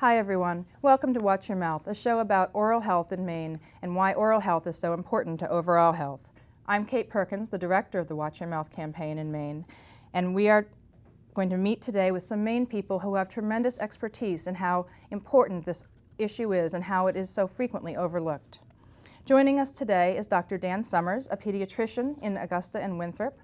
Hi everyone, welcome to Watch Your Mouth, a show about oral health in Maine and why oral health is so important to overall health. I'm Kate Perkins, the director of the Watch Your Mouth campaign in Maine, and we are going to meet today with some Maine people who have tremendous expertise in how important this issue is and how it is so frequently overlooked. Joining us today is Dr. Dan Summers, a pediatrician in Augusta and Winthrop,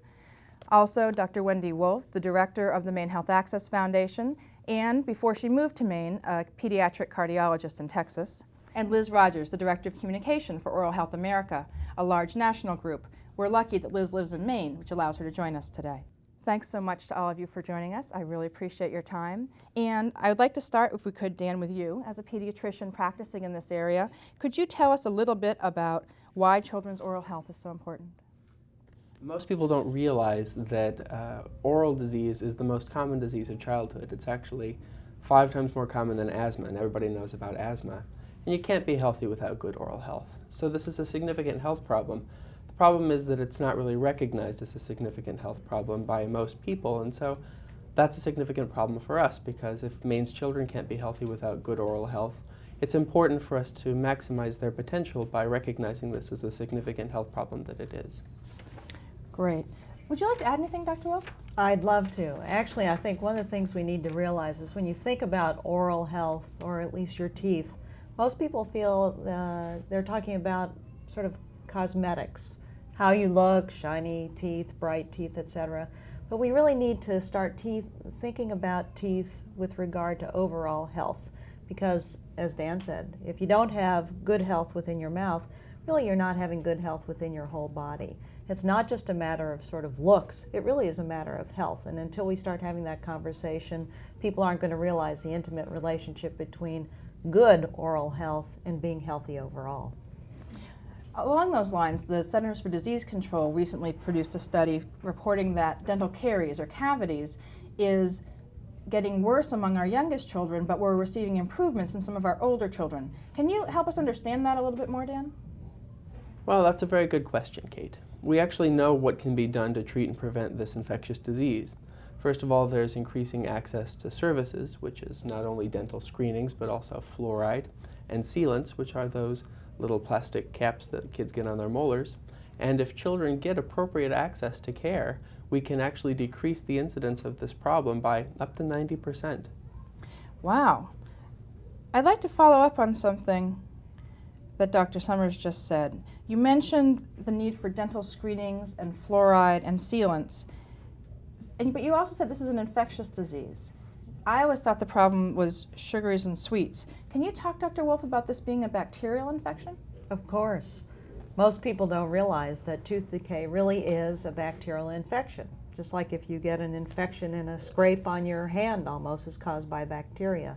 also Dr. Wendy Wolf, the director of the Maine Health Access Foundation, and before she moved to Maine, a pediatric cardiologist in Texas, and Liz Rogers, the director of communication for Oral Health America, a large national group. We're lucky that Liz lives in Maine, which allows her to join us today. Thanks so much to all of you for joining us. I really appreciate your time. And I would like to start, if we could, Dan, with you. As a pediatrician practicing in this area, could you tell us a little bit about why children's oral health is so important? Most people don't realize that oral disease is the most common disease of childhood. It's actually 5 times more common than asthma, and everybody knows about asthma. And you can't be healthy without good oral health. So this is a significant health problem. The problem is that it's not really recognized as a significant health problem by most people, and so that's a significant problem for us, because if Maine's children can't be healthy without good oral health, it's important for us to maximize their potential by recognizing this as the significant health problem that it is. Great. Would you like to add anything, Dr. Wolf? I'd love to. Actually, I think one of the things we need to realize is when you think about oral health, or at least your teeth, most people feel they're talking about sort of cosmetics, how you look, shiny teeth, bright teeth, etc. But we really need to start thinking about teeth with regard to overall health, because, as Dan said, if you don't have good health within your mouth, really you're not having good health within your whole body. It's not just a matter of sort of looks, it really is a matter of health. And until we start having that conversation, people aren't going to realize the intimate relationship between good oral health and being healthy overall. Along those lines, the Centers for Disease Control recently produced a study reporting that dental caries or cavities is getting worse among our youngest children, but we're receiving improvements in some of our older children. Can you help us understand that a little bit more, Dan? Well, that's a very good question, Kate. We actually know what can be done to treat and prevent this infectious disease. First of all, there's increasing access to services, which is not only dental screenings, but also fluoride and sealants, which are those little plastic caps that kids get on their molars. And if children get appropriate access to care, we can actually decrease the incidence of this problem by up to 90%. Wow. I'd like to follow up on something that Dr. Summers just said. You mentioned the need for dental screenings and fluoride and sealants, but you also said this is an infectious disease. I always thought the problem was sugars and sweets. Can you talk, Dr. Wolf, about this being a bacterial infection? Of course. Most people don't realize that tooth decay really is a bacterial infection. Just like if you get an infection in a scrape on your hand, almost is caused by bacteria.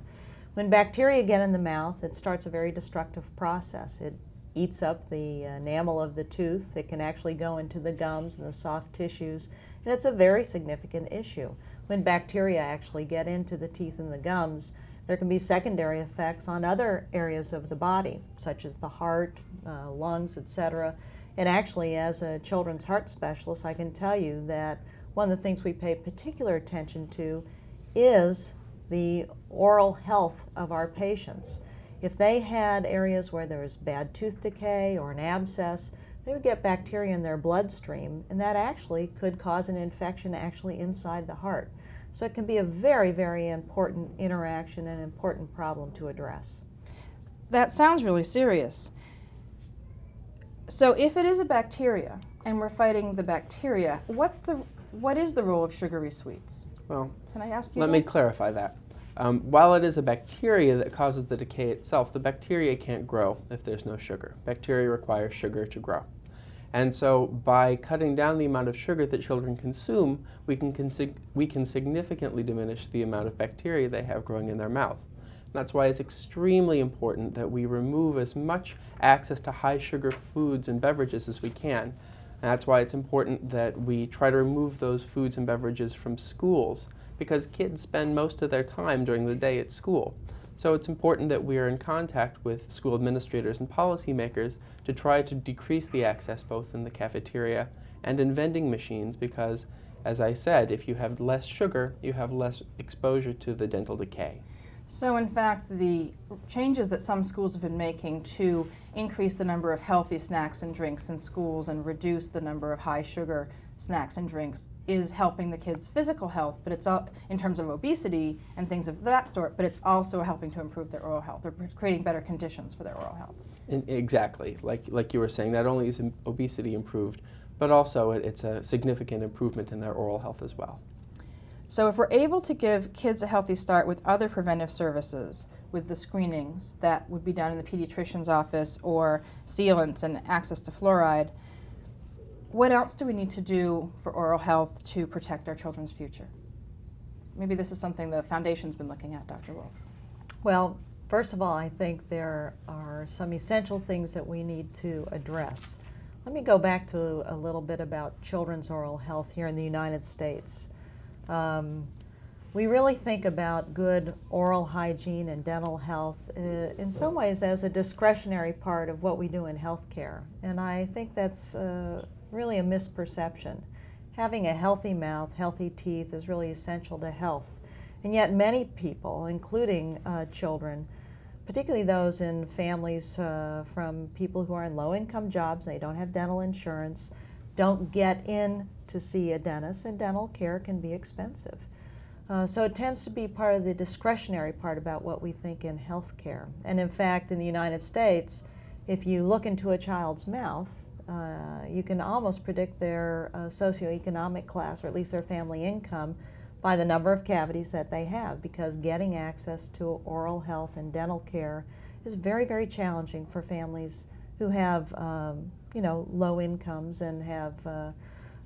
When bacteria get in the mouth, it starts a very destructive process. It eats up the enamel of the tooth. It can actually go into the gums and the soft tissues, and it's a very significant issue. When bacteria actually get into the teeth and the gums, there can be secondary effects on other areas of the body, such as the heart, lungs, etc. And actually, as a children's heart specialist, I can tell you that one of the things we pay particular attention to is the oral health of our patients. If they had areas where there was bad tooth decay or an abscess, they would get bacteria in their bloodstream, and that actually could cause an infection actually inside the heart. So it can be a very, very important interaction and important problem to address. That sounds really serious. So if it is a bacteria and we're fighting the bacteria, what is the role of sugary sweets? Well, can I ask you let me clarify that. While it is a bacteria that causes the decay itself, the bacteria can't grow if there's no sugar. Bacteria require sugar to grow. And so by cutting down the amount of sugar that children consume, we can significantly diminish the amount of bacteria they have growing in their mouth. And that's why it's extremely important that we remove as much access to high sugar foods and beverages as we can. And that's why it's important that we try to remove those foods and beverages from schools, because kids spend most of their time during the day at school. So it's important that we are in contact with school administrators and policymakers to try to decrease the access both in the cafeteria and in vending machines, because, as I said, if you have less sugar, you have less exposure to the dental decay. So in fact, the changes that some schools have been making to increase the number of healthy snacks and drinks in schools and reduce the number of high sugar snacks and drinks is helping the kids' physical health, but it's all in terms of obesity and things of that sort, but it's also helping to improve their oral health. They're creating better conditions for their oral health. Exactly, like you were saying, not only is obesity improved, but also it's a significant improvement in their oral health as well. So if we're able to give kids a healthy start with other preventive services, with the screenings that would be done in the pediatrician's office or sealants and access to fluoride, what else do we need to do for oral health to protect our children's future? Maybe this is something the foundation's been looking at, Dr. Wolf. Well, first of all, I think there are some essential things that we need to address. Let me go back to a little bit about children's oral health here in the United States. We really think about good oral hygiene and dental health in some ways as a discretionary part of what we do in healthcare, and I think that's really a misperception. Having a healthy mouth, healthy teeth is really essential to health, and yet many people, including children, particularly those in families from people who are in low-income jobs, they don't have dental insurance, don't get in to see a dentist, and dental care can be expensive. So it tends to be part of the discretionary part about what we think in health care. And in fact, in the United States, if you look into a child's mouth, you can almost predict their socioeconomic class, or at least their family income, by the number of cavities that they have, because getting access to oral health and dental care is very, very challenging for families who have low incomes and have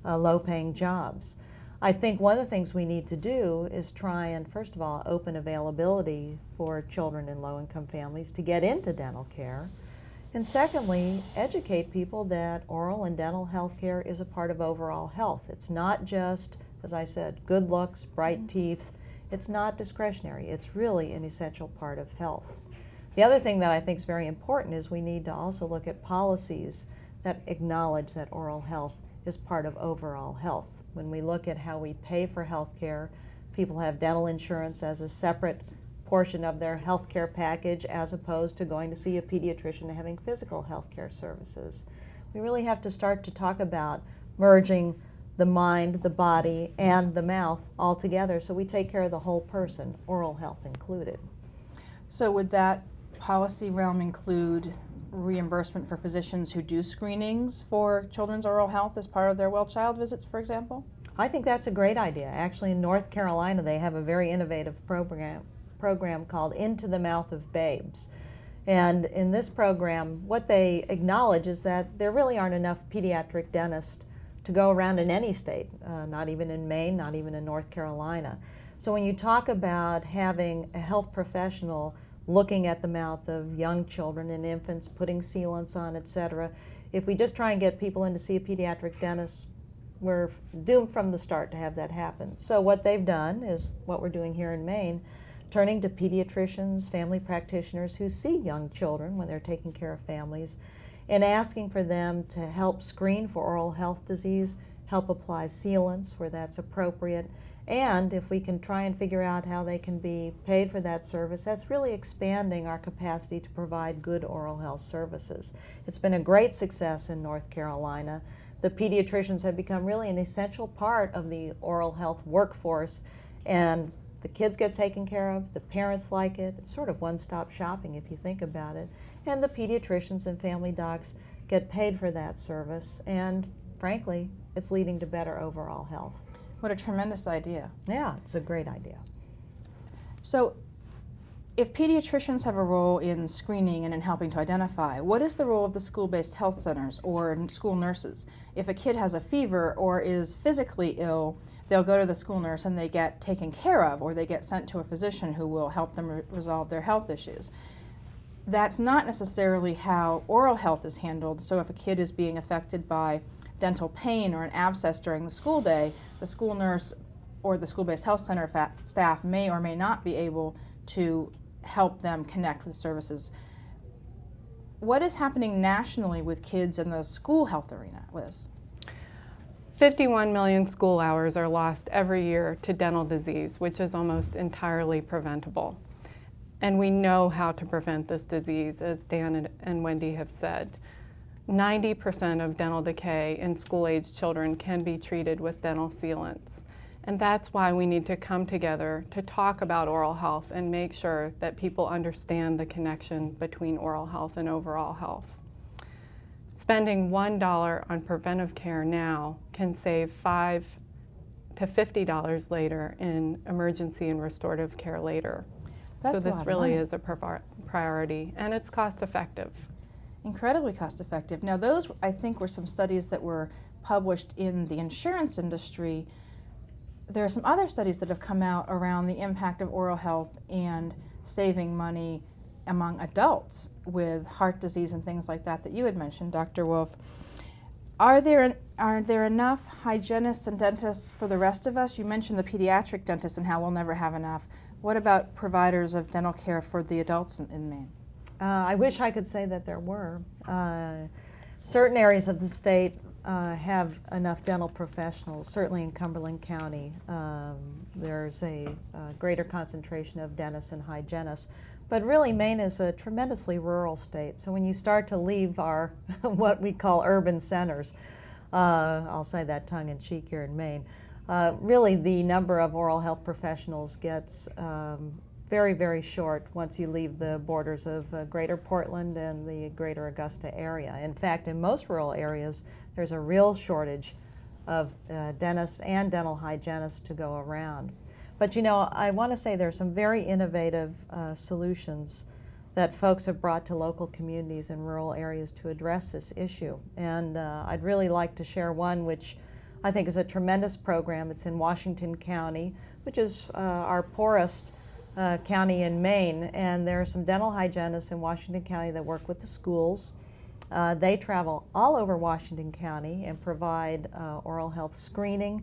low-paying jobs. I think one of the things we need to do is try and, first of all, open availability for children in low-income families to get into dental care. And secondly, educate people that oral and dental health care is a part of overall health. It's not just, as I said, good looks, bright teeth. It's not discretionary. It's really an essential part of health. The other thing that I think is very important is we need to also look at policies that acknowledge that oral health is part of overall health. When we look at how we pay for health care, people have dental insurance as a separate portion of their health care package as opposed to going to see a pediatrician and having physical health care services. We really have to start to talk about merging the mind, the body, and the mouth all together so we take care of the whole person, oral health included. So would that policy realm include reimbursement for physicians who do screenings for children's oral health as part of their well-child visits, for example? I think that's a great idea. Actually, in North Carolina, they have a very innovative program called Into the Mouth of Babes. And in this program, what they acknowledge is that there really aren't enough pediatric dentists to go around in any state, not even in Maine, not even in North Carolina. So when you talk about having a health professional looking at the mouth of young children and infants, putting sealants on, etc., if we just try and get people in to see a pediatric dentist, we're doomed from the start to have that happen. So what they've done is what we're doing here in Maine, turning to pediatricians, family practitioners who see young children when they're taking care of families, and asking for them to help screen for oral health disease, help apply sealants where that's appropriate, and if we can try and figure out how they can be paid for that service, that's really expanding our capacity to provide good oral health services. It's been a great success in North Carolina. The pediatricians have become really an essential part of the oral health workforce, and the kids get taken care of, the parents like it. It's sort of one-stop shopping if you think about it. And the pediatricians and family docs get paid for that service, and frankly, it's leading to better overall health. What a tremendous idea. Yeah, it's a great idea. So if pediatricians have a role in screening and in helping to identify, what is the role of the school-based health centers or school nurses? If a kid has a fever or is physically ill, they'll go to the school nurse and they get taken care of, or they get sent to a physician who will help them resolve their health issues. That's not necessarily how oral health is handled. So if a kid is being affected by dental pain or an abscess during the school day, the school nurse or the school-based health center staff may or may not be able to help them connect with services. What is happening nationally with kids in the school health arena, Liz? 51 million school hours are lost every year to dental disease, which is almost entirely preventable. And we know how to prevent this disease, as Dan and Wendy have said. 90% of dental decay in school-age children can be treated with dental sealants. And that's why we need to come together to talk about oral health and make sure that people understand the connection between oral health and overall health. Spending $1 on preventive care now can save $5 to $50 later in emergency and restorative care later. That's so a this lot really of money. is a priority, and it's cost effective. Incredibly cost effective. Now those, I think, were some studies that were published in the insurance industry. There are some other studies that have come out around the impact of oral health and saving money among adults with heart disease and things like that you had mentioned, Dr. Wolf. Are there enough hygienists and dentists for the rest of us? You mentioned the pediatric dentists and how we'll never have enough. What about providers of dental care for the adults in Maine? I wish I could say that there were. Certain areas of the state have enough dental professionals. Certainly in Cumberland County, there's a greater concentration of dentists and hygienists. But really, Maine is a tremendously rural state. So when you start to leave our what we call urban centers, I'll say that tongue-in-cheek here in Maine, really the number of oral health professionals gets very, very short once you leave the borders of Greater Portland and the Greater Augusta area. In fact, in most rural areas, there's a real shortage of dentists and dental hygienists to go around. But you know, I want to say there's some very innovative solutions that folks have brought to local communities in rural areas to address this issue. And I'd really like to share one which I think is a tremendous program. It's in Washington County, which is our poorest county in Maine, and there are some dental hygienists in Washington County that work with the schools. They travel all over Washington County and provide oral health screening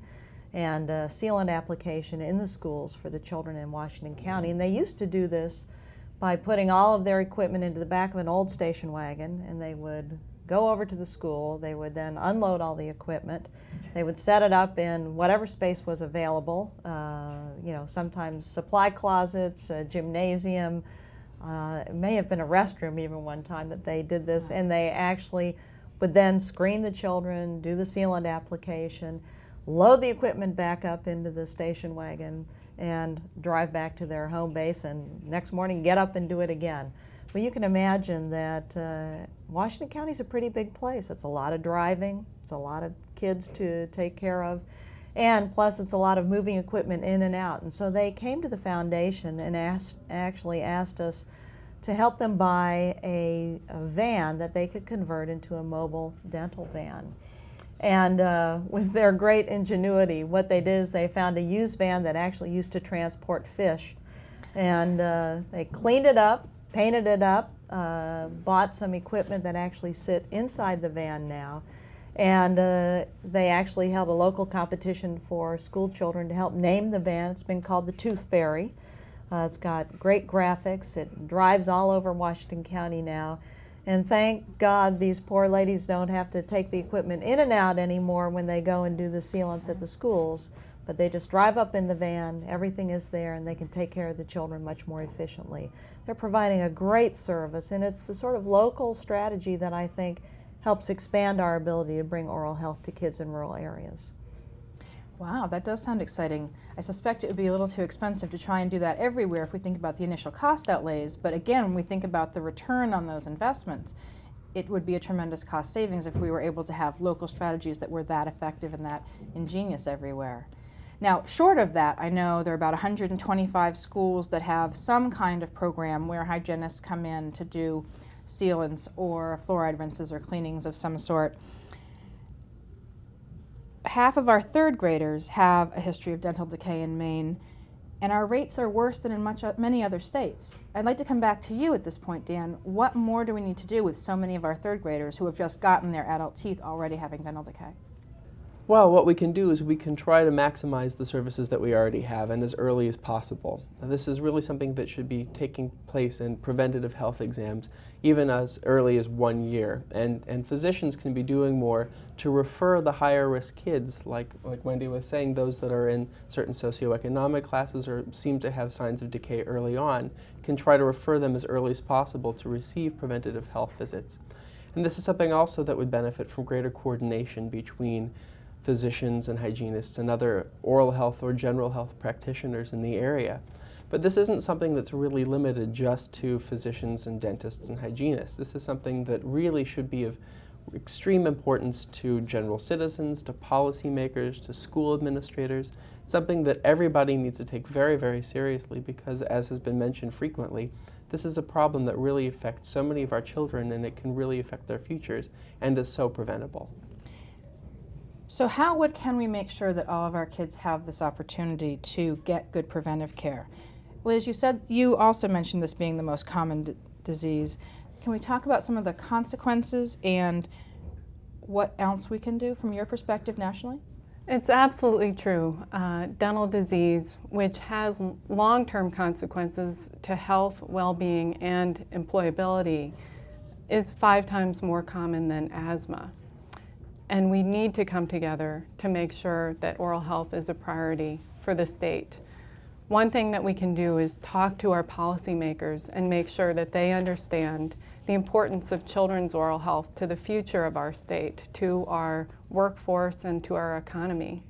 and sealant application in the schools for the children in Washington County. And they used to do this by putting all of their equipment into the back of an old station wagon, and they would go over to the school. They would then unload all the equipment. They would set it up in whatever space was available, you know, sometimes supply closets, a gymnasium. It may have been a restroom even one time that they did this, and they actually would then screen the children, do the sealant application, load the equipment back up into the station wagon, and drive back to their home base, and next morning get up and do it again. Well, you can imagine that Washington County is a pretty big place. It's a lot of driving, it's a lot of kids to take care of, and plus it's a lot of moving equipment in and out. And so they came to the foundation and actually asked us to help them buy a van that they could convert into a mobile dental van. And with their great ingenuity, what they did is they found a used van that actually used to transport fish. And they cleaned it up, painted it up, bought some equipment that actually sit inside the van now. And they actually held a local competition for school children to help name the van. It's been called the Tooth Fairy. It's got great graphics. It drives all over Washington County now. And thank God these poor ladies don't have to take the equipment in and out anymore when they go and do the sealants at the schools, but they just drive up in the van, everything is there, and they can take care of the children much more efficiently. They're providing a great service, and it's the sort of local strategy that I think helps expand our ability to bring oral health to kids in rural areas. Wow, that does sound exciting. I suspect it would be a little too expensive to try and do that everywhere if we think about the initial cost outlays, but again, when we think about the return on those investments, it would be a tremendous cost savings if we were able to have local strategies that were that effective and that ingenious everywhere. Now, short of that, I know there are about 125 schools that have some kind of program where hygienists come in to do sealants or fluoride rinses or cleanings of some sort. Half of our third graders have a history of dental decay in Maine, and our rates are worse than in many other states. I'd like to come back to you at this point, Dan. What more do we need to do with so many of our third graders who have just gotten their adult teeth already having dental decay? Well, what we can do is we can try to maximize the services that we already have and as early as possible. Now, this is really something that should be taking place in preventative health exams even as early as 1 year. And physicians can be doing more to refer the higher risk kids, like Wendy was saying, those that are in certain socioeconomic classes or seem to have signs of decay early on, can try to refer them as early as possible to receive preventative health visits. And this is something also that would benefit from greater coordination between physicians and hygienists and other oral health or general health practitioners in the area. But this isn't something that's really limited just to physicians and dentists and hygienists. This is something that really should be of extreme importance to general citizens, to policymakers, to school administrators. It's something that everybody needs to take very, very seriously because, as has been mentioned frequently, this is a problem that really affects so many of our children and it can really affect their futures and is so preventable. So can we make sure that all of our kids have this opportunity to get good preventive care? Liz, you also mentioned this being the most common disease. Can we talk about some of the consequences and what else we can do from your perspective nationally? It's absolutely true. Dental disease, which has long-term consequences to health, well-being, and employability, is 5 times more common than asthma. And we need to come together to make sure that oral health is a priority for the state. One thing that we can do is talk to our policymakers and make sure that they understand the importance of children's oral health to the future of our state, to our workforce, and to our economy.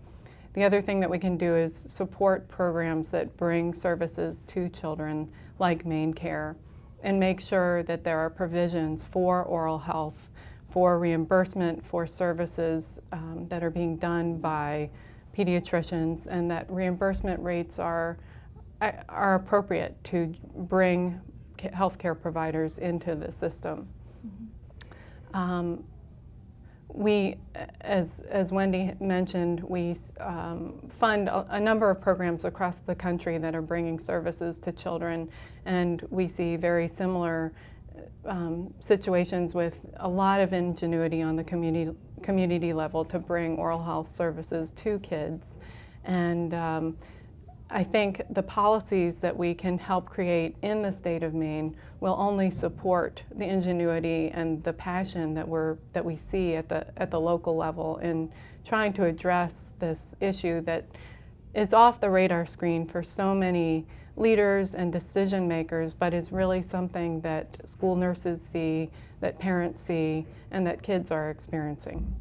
The other thing that we can do is support programs that bring services to children like Maine Care and make sure that there are provisions for oral health, for reimbursement for services that are being done by pediatricians, and that reimbursement rates are appropriate to bring healthcare providers into the system. Mm-hmm. We, as Wendy mentioned, we fund a number of programs across the country that are bringing services to children, and we see very similar situations with a lot of ingenuity on the community level to bring oral health services to kids. And I think the policies that we can help create in the state of Maine will only support the ingenuity and the passion that we see at the local level in trying to address this issue that is off the radar screen for so many leaders and decision makers, but is really something that school nurses see, that parents see, and that kids are experiencing.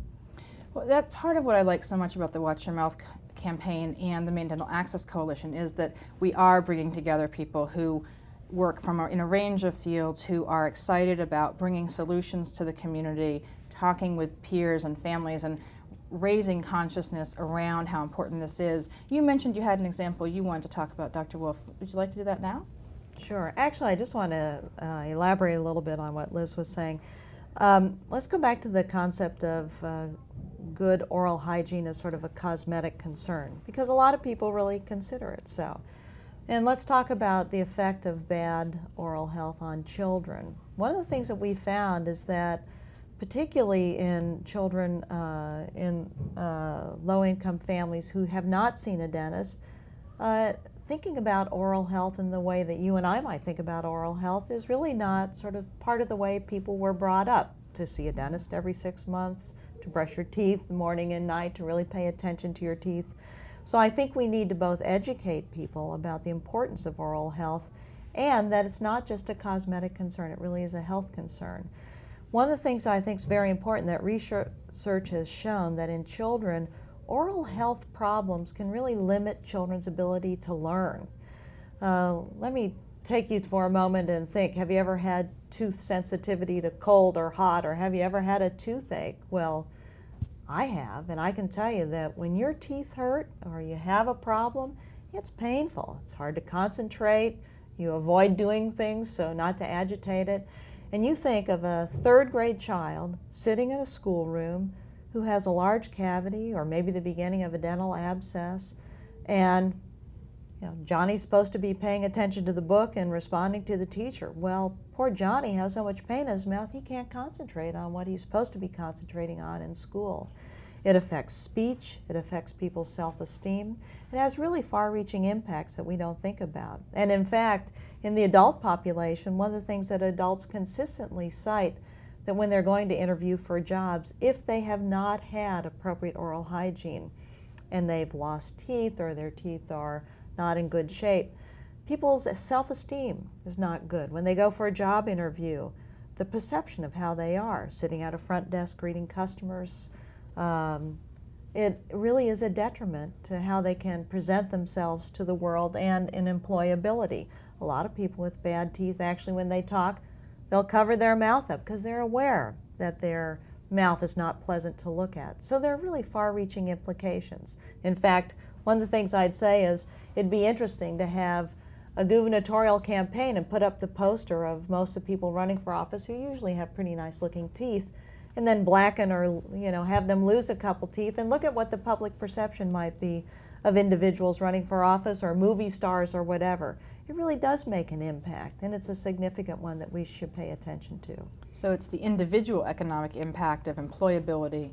Well, that's part of what I like so much about the Watch Your Mouth campaign and the Maine Dental Access Coalition is that we are bringing together people who work in a range of fields, who are excited about bringing solutions to the community, talking with peers and families, and raising consciousness around how important this is. You mentioned you had an example you wanted to talk about, Dr. Wolf. Would you like to do that now? Sure. Actually, I just want to elaborate a little bit on what Liz was saying. Let's go back to the concept of good oral hygiene as sort of a cosmetic concern, because a lot of people really consider it so. And let's talk about the effect of bad oral health on children. One of the things that we found is that particularly in children in low-income families who have not seen a dentist, thinking about oral health in the way that you and I might think about oral health is really not sort of part of the way people were brought up, to see a dentist every 6 months, to brush your teeth morning and night, to really pay attention to your teeth. So I think we need to both educate people about the importance of oral health and that it's not just a cosmetic concern, it really is a health concern. One of the things that I think is very important that research has shown that in children, oral health problems can really limit children's ability to learn. Let me take you for a moment and think, have you ever had tooth sensitivity to cold or hot, or have you ever had a toothache? Well, I have, and I can tell you that when your teeth hurt or you have a problem, it's painful. It's hard to concentrate. You avoid doing things so not to agitate it. And you think of a 3rd grade child sitting in a schoolroom who has a large cavity or maybe the beginning of a dental abscess, and Johnny's supposed to be paying attention to the book and responding to the teacher. Well, poor Johnny has so much pain in his mouth he can't concentrate on what he's supposed to be concentrating on in school. It affects speech, it affects people's self-esteem. It has really far-reaching impacts that we don't think about. And in fact, in the adult population, one of the things that adults consistently cite that when they're going to interview for jobs, if they have not had appropriate oral hygiene and they've lost teeth or their teeth are not in good shape, people's self-esteem is not good. When they go for a job interview, the perception of how they are, sitting at a front desk greeting customers, it really is a detriment to how they can present themselves to the world and in employability. A lot of people with bad teeth, actually, when they talk, they'll cover their mouth up because they're aware that their mouth is not pleasant to look at. So there are really far-reaching implications. In fact, one of the things I'd say is it'd be interesting to have a gubernatorial campaign and put up the poster of most of the people running for office who usually have pretty nice-looking teeth, and then blacken or have them lose a couple teeth, and look at what the public perception might be of individuals running for office or movie stars or whatever. It really does make an impact, and it's a significant one that we should pay attention to. So it's the individual economic impact of employability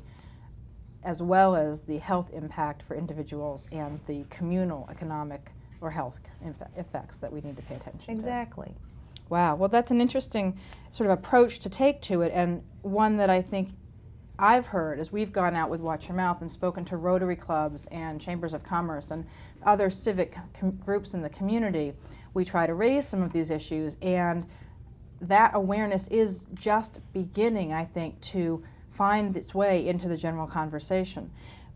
as well as the health impact for individuals and the communal economic or health effects that we need to pay attention to. Exactly. Wow, well that's an interesting sort of approach to take to it, and one that I think I've heard as we've gone out with Watch Your Mouth and spoken to Rotary clubs and chambers of commerce and other civic groups in the community. We try to raise some of these issues, and that awareness is just beginning, I think, to find its way into the general conversation.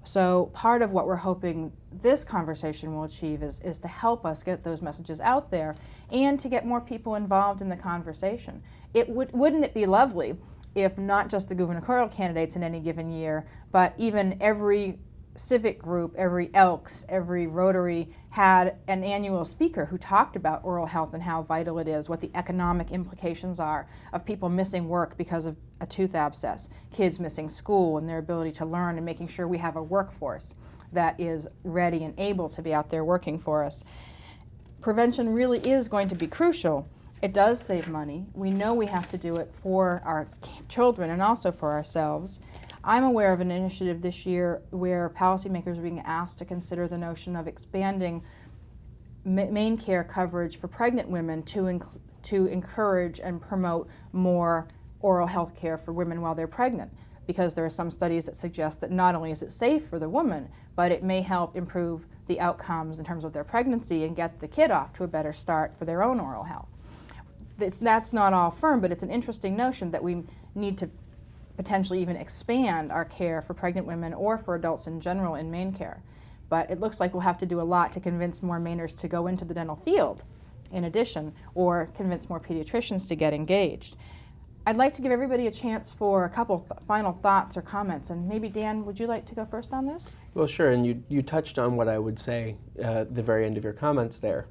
So part of what we're hoping this conversation will achieve is to help us get those messages out there and to get more people involved in the conversation. Wouldn't it be lovely if not just the gubernatorial candidates in any given year, but even every civic group, every Elks, every Rotary had an annual speaker who talked about oral health and how vital it is, what the economic implications are of people missing work because of a tooth abscess, kids missing school and their ability to learn, and making sure we have a workforce that is ready and able to be out there working for us. Prevention really is going to be crucial. It does save money. We know we have to do it for our children and also for ourselves. I'm aware of an initiative this year where policymakers are being asked to consider the notion of expanding Maine care coverage for pregnant women to encourage and promote more oral health care for women while they're pregnant, because there are some studies that suggest that not only is it safe for the woman, but it may help improve the outcomes in terms of their pregnancy and get the kid off to a better start for their own oral health. That's not all firm, but it's an interesting notion that we need to potentially even expand our care for pregnant women or for adults in general in Maine care. But it looks like we'll have to do a lot to convince more Mainers to go into the dental field in addition, or convince more pediatricians to get engaged. I'd like to give everybody a chance for a couple final thoughts or comments, and maybe Dan, would you like to go first on this? Well, sure, and you touched on what I would say at the very end of your comments there.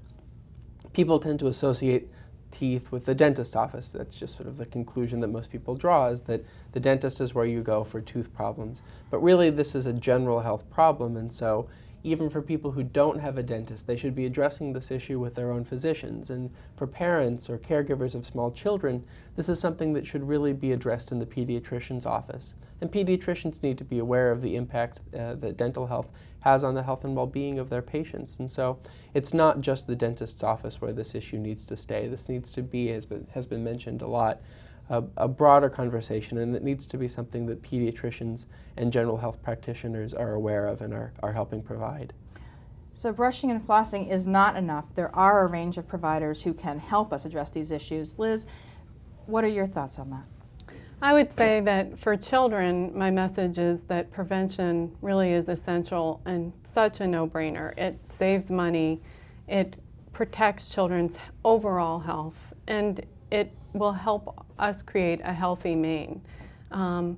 People tend to associate teeth with the dentist office. That's just sort of the conclusion that most people draw, is that the dentist is where you go for tooth problems. But really this is a general health problem, and so even for people who don't have a dentist, they should be addressing this issue with their own physicians. And for parents or caregivers of small children, this is something that should really be addressed in the pediatrician's office. And pediatricians need to be aware of the impact that dental health has on the health and well-being of their patients. And so it's not just the dentist's office where this issue needs to stay. This needs to be, has been mentioned a lot, a broader conversation, and it needs to be something that pediatricians and general health practitioners are aware of and are helping provide. So brushing and flossing is not enough. There are a range of providers who can help us address these issues. Liz, what are your thoughts on that? I would say that for children, my message is that prevention really is essential and such a no-brainer. It saves money, it protects children's overall health, and it will help us create a healthy Maine. And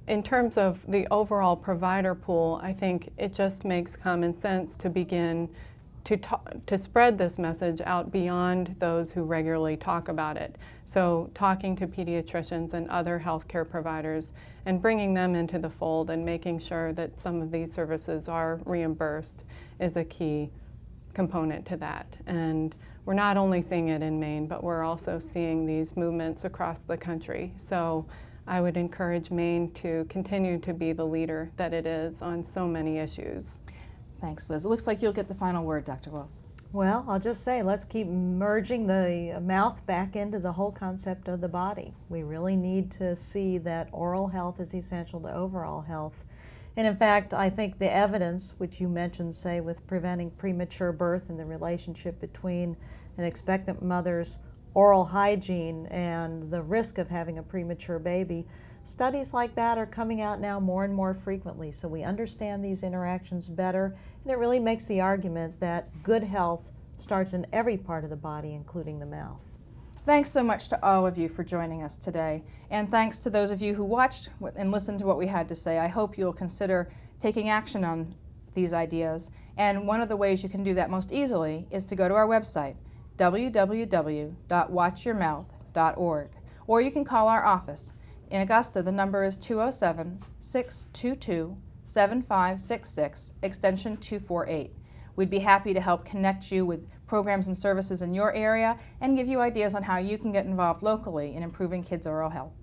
in terms of the overall provider pool, I think it just makes common sense to begin to spread this message out beyond those who regularly talk about it. So talking to pediatricians and other healthcare providers and bringing them into the fold and making sure that some of these services are reimbursed is a key component to that. And we're not only seeing it in Maine, but we're also seeing these movements across the country. So I would encourage Maine to continue to be the leader that it is on so many issues. Thanks, Liz. It looks like you'll get the final word, Dr. Wolf. Well, I'll just say, let's keep merging the mouth back into the whole concept of the body. We really need to see that oral health is essential to overall health. And in fact, I think the evidence, which you mentioned, say, with preventing premature birth and the relationship between an expectant mother's oral hygiene and the risk of having a premature baby, studies like that are coming out now more and more frequently. So we understand these interactions better, and it really makes the argument that good health starts in every part of the body, including the mouth. Thanks so much to all of you for joining us today. And thanks to those of you who watched and listened to what we had to say. I hope you'll consider taking action on these ideas. And one of the ways you can do that most easily is to go to our website, www.watchyourmouth.org. Or you can call our office. In Augusta, the number is 207-622-7566, extension 248. We'd be happy to help connect you with programs and services in your area and give you ideas on how you can get involved locally in improving kids' oral health.